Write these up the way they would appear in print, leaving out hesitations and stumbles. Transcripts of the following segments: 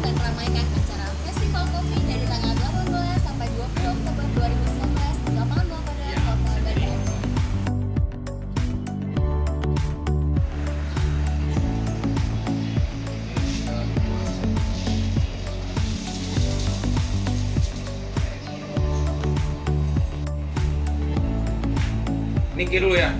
dan meramaikan acara Festival Kopi dari tanggal 18 sampai 20 Oktober 2019 di lapangan Bawakada, Kota Banda Aceh. Niki dulu ya.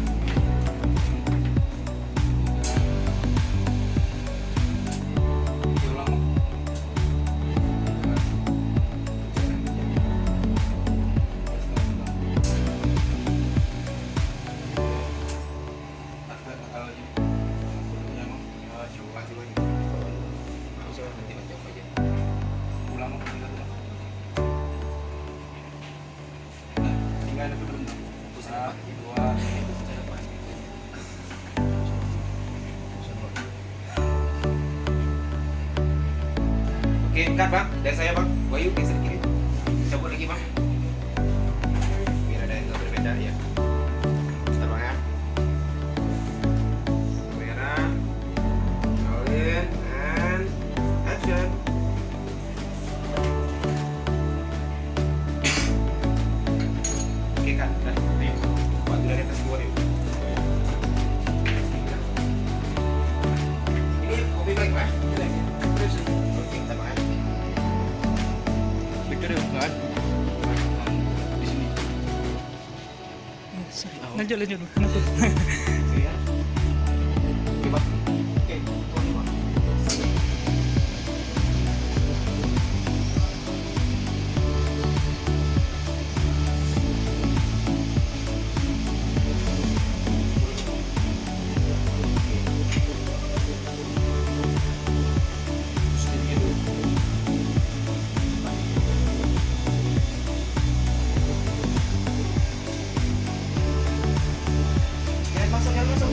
Oke, cut bang, dari saya bang, Wahyu geser kiri, cabut lagi bang, biar ada yang berbeda ya. Bentar bang ya, kamera, rolling, and action. Oke kan, dah, waktu dari atas gua yuk. Ini kopi baik pak. Oke, kita bang ya. Kan? Di sini. Lanjut. Iya. Oke, Pak. Oke, ini, Pak. Jangan masuk.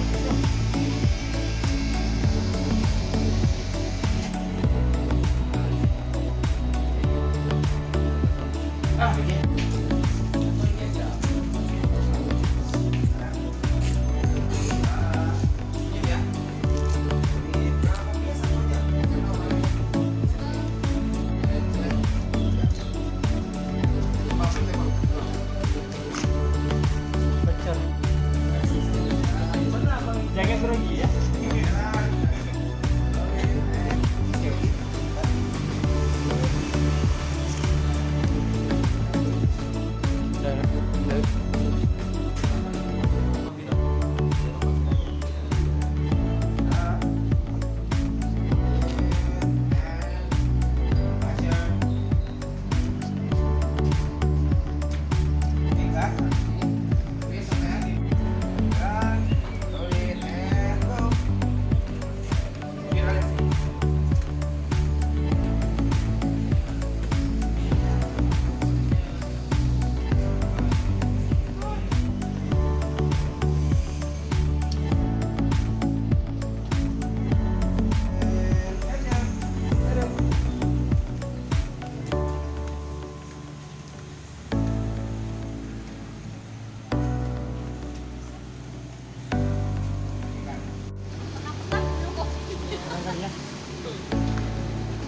Oke. Jaga grogi ya.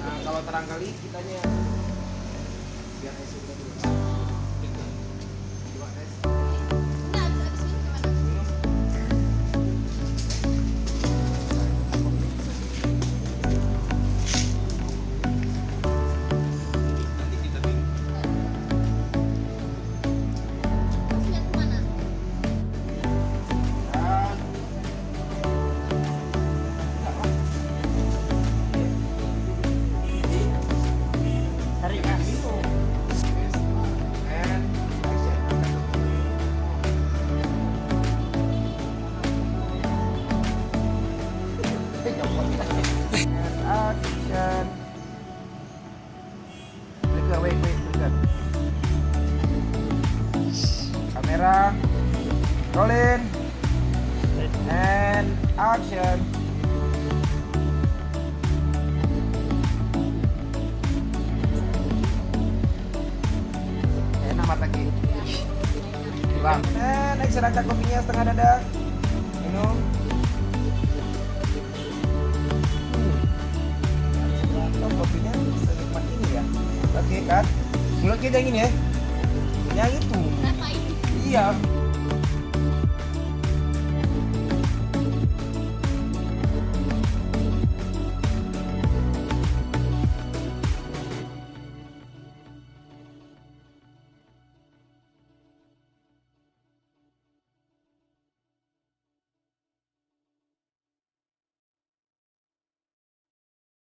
Nah, kalau terang kali kitanya biar hasilnya dulu. Coba tes. Nah, abis ini gimana? Nanti kita bingung. Terus lihat kemana? Tarik kan. And action. Action. Wait, dekat. Kamera. Rolling. And action. Enak mata kiri. Bang. Naik serangka kopinya setengah dada. Minum. Kopinya kan? Mulut kita yang ini ya. Yang itu. Kenapa ini? Iya.